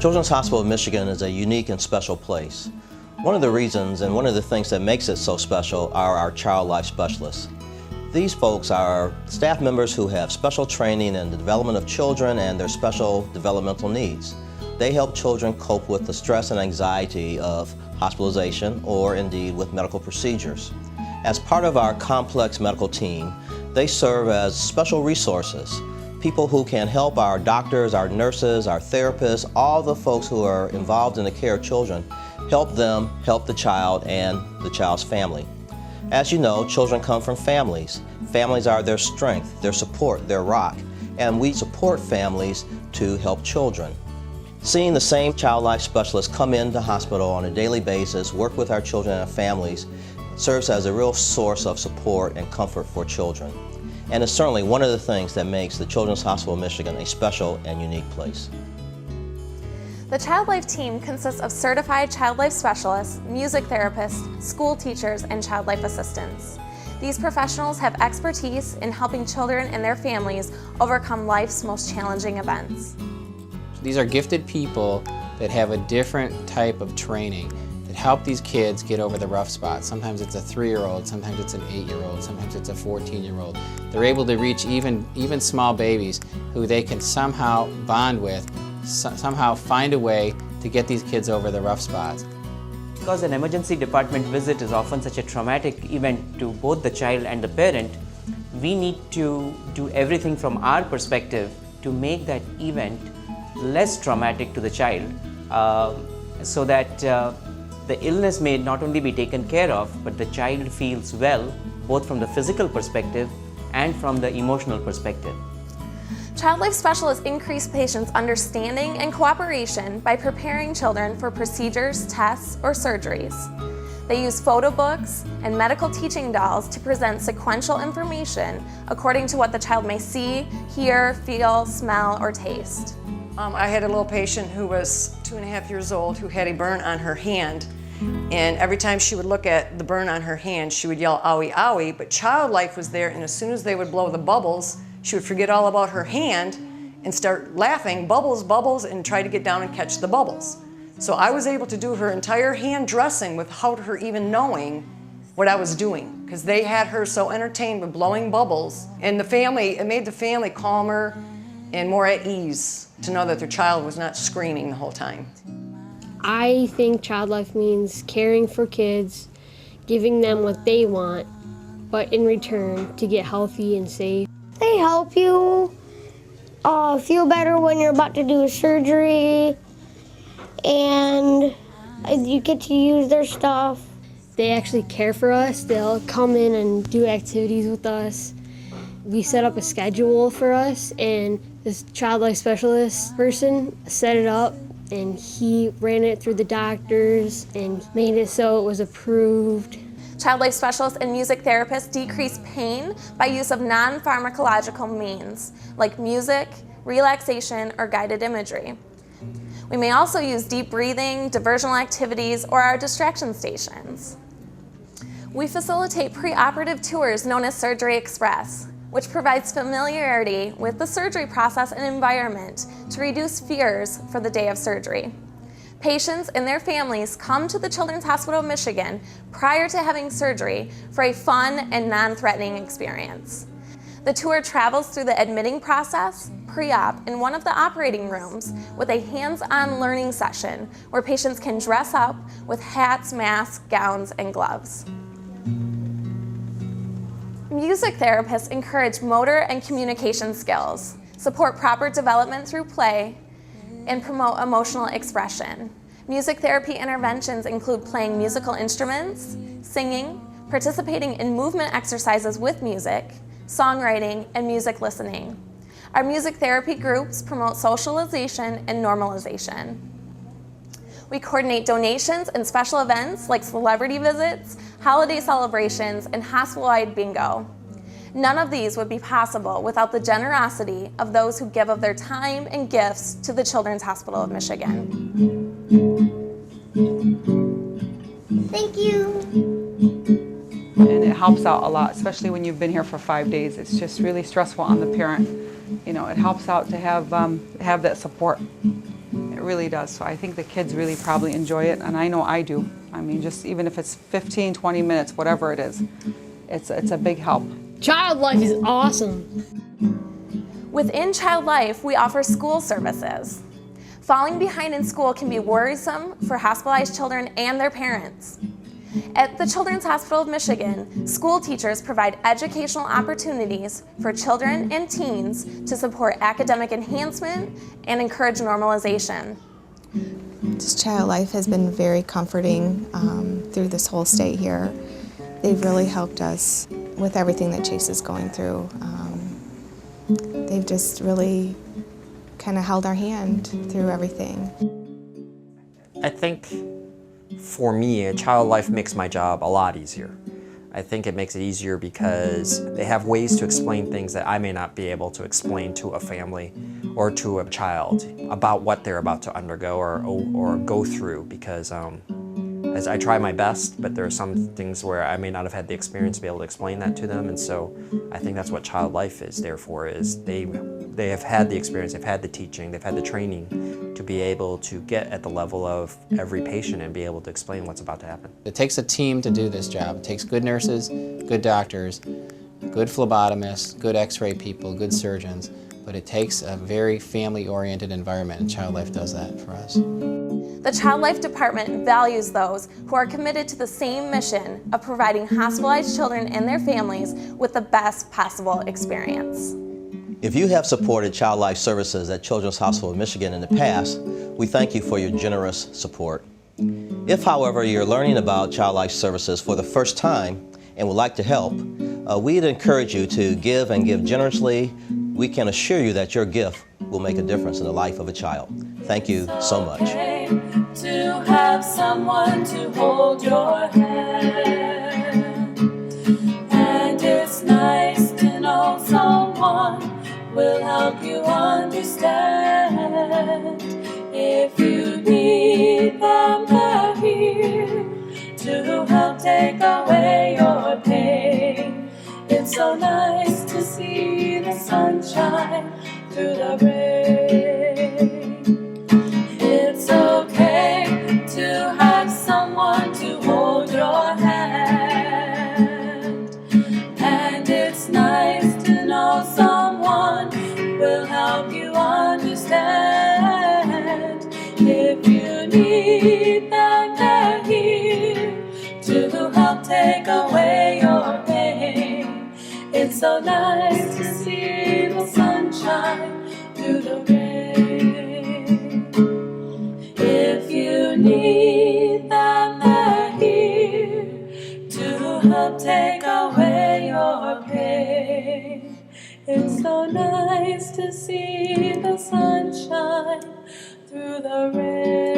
Children's Hospital of Michigan is a unique and special place. One of the reasons and one of the things that makes it so special are our child life specialists. These folks are staff members who have special training in the development of children and their special developmental needs. They help children cope with the stress and anxiety of hospitalization or indeed with medical procedures. As part of our complex medical team, they serve as special resources, people who can help our doctors, our nurses, our therapists, all the folks who are involved in the care of children, help them help the child and the child's family. As you know, children come from families. Families are their strength, their support, their rock, and we support families to help children. Seeing the same child life specialists come into hospital on a daily basis, work with our children and families, serves as a real source of support and comfort for children. And it's certainly one of the things that makes the Children's Hospital of Michigan a special and unique place. The Child Life team consists of certified child life specialists, music therapists, school teachers, and child life assistants. These professionals have expertise in helping children and their families overcome life's most challenging events. These are gifted people that have a different type of training that help these kids get over the rough spots. Sometimes it's a 3-year-old, sometimes it's an 8-year-old, sometimes it's a 14-year-old. They're able to reach even small babies who they can somehow bond with, somehow find a way to get these kids over the rough spots. Because an emergency department visit is often such a traumatic event to both the child and the parent, we need to do everything from our perspective to make that event less traumatic to the child, so that the illness may not only be taken care of, but the child feels well, both from the physical perspective and from the emotional perspective. Child life specialists increase patients' understanding and cooperation by preparing children for procedures, tests, or surgeries. They use photo books and medical teaching dolls to present sequential information according to what the child may see, hear, feel, smell, or taste. I had a little patient who was 2.5 years old who had a burn on her hand, and every time she would look at the burn on her hand, she would yell, "Owie, owie," but Child Life was there, and as soon as they would blow the bubbles, she would forget all about her hand and start laughing, "Bubbles, bubbles," and try to get down and catch the bubbles. So I was able to do her entire hand dressing without her even knowing what I was doing, because they had her so entertained with blowing bubbles. And it made the family calmer and more at ease to know that their child was not screaming the whole time. I think child life means caring for kids, giving them what they want, but in return to get healthy and safe. They help you feel better when you're about to do a surgery, and you get to use their stuff. They actually care for us. They'll come in and do activities with us. We set up a schedule for us, and this child life specialist person set it up, and he ran it through the doctors and made it so it was approved. Child life specialists and music therapists decrease pain by use of non-pharmacological means like music, relaxation, or guided imagery. We may also use deep breathing, diversional activities, or our distraction stations. We facilitate preoperative tours known as Surgery Express, which provides familiarity with the surgery process and environment to reduce fears for the day of surgery. Patients and their families come to the Children's Hospital of Michigan prior to having surgery for a fun and non-threatening experience. The tour travels through the admitting process, pre-op, in one of the operating rooms with a hands-on learning session where patients can dress up with hats, masks, gowns, and gloves. Music therapists encourage motor and communication skills, support proper development through play, and promote emotional expression. Music therapy interventions include playing musical instruments, singing, participating in movement exercises with music, songwriting, and music listening. Our music therapy groups promote socialization and normalization. We coordinate donations and special events like celebrity visits, holiday celebrations, and hospital-wide bingo. None of these would be possible without the generosity of those who give of their time and gifts to the Children's Hospital of Michigan. Thank you. And it helps out a lot, especially when you've been here for 5 days. It's just really stressful on the parent. You know, it helps out to have that support. It It really does. So I think the kids really probably enjoy it, and I know I do. I mean, just even if it's 15, 20 minutes, whatever it is, it's a big help. Child life is awesome. Within Child Life, we offer school services. Falling behind in school can be worrisome for hospitalized children and their parents. At the Children's Hospital of Michigan, school teachers provide educational opportunities for children and teens to support academic enhancement and encourage normalization. Just Child Life has been very comforting through this whole stay here. They've really helped us with everything that Chase is going through. They've just really kind of held our hand through everything. I think for me, Child Life makes my job a lot easier. I think it makes it easier because they have ways to explain things that I may not be able to explain to a family or to a child about what they're about to undergo or go through, because as I try my best, but there are some things where I may not have had the experience to be able to explain that to them, and so I think that's what Child Life is there for, is they have had the experience, they've had the teaching, they've had the training to be able to get at the level of every patient and be able to explain what's about to happen. It takes a team to do this job. It takes good nurses, good doctors, good phlebotomists, good x-ray people, good surgeons, but it takes a very family-oriented environment, and Child Life does that for us. The Child Life Department values those who are committed to the same mission of providing hospitalized children and their families with the best possible experience. If you have supported Child Life Services at Children's Hospital of Michigan in the past, we thank you for your generous support. If, however, you're learning about Child Life Services for the first time and would like to help, we'd encourage you to give and give generously. We can assure you that your gift will make a difference in the life of a child. Thank you so much. To have someone to hold your hand, and it's nice to know someone will help you understand. If you need them, they're here to help take away your pain. It's so nice to see the sunshine through the rain. It's okay to have someone to hold your hand, and it's nice to know someone will help you understand. If you need them, they're here to help take away your pain. It's so nice to see the sunshine through the rain. If you need them, they're here to help take away your pain. It's so nice to see the sunshine through the rain.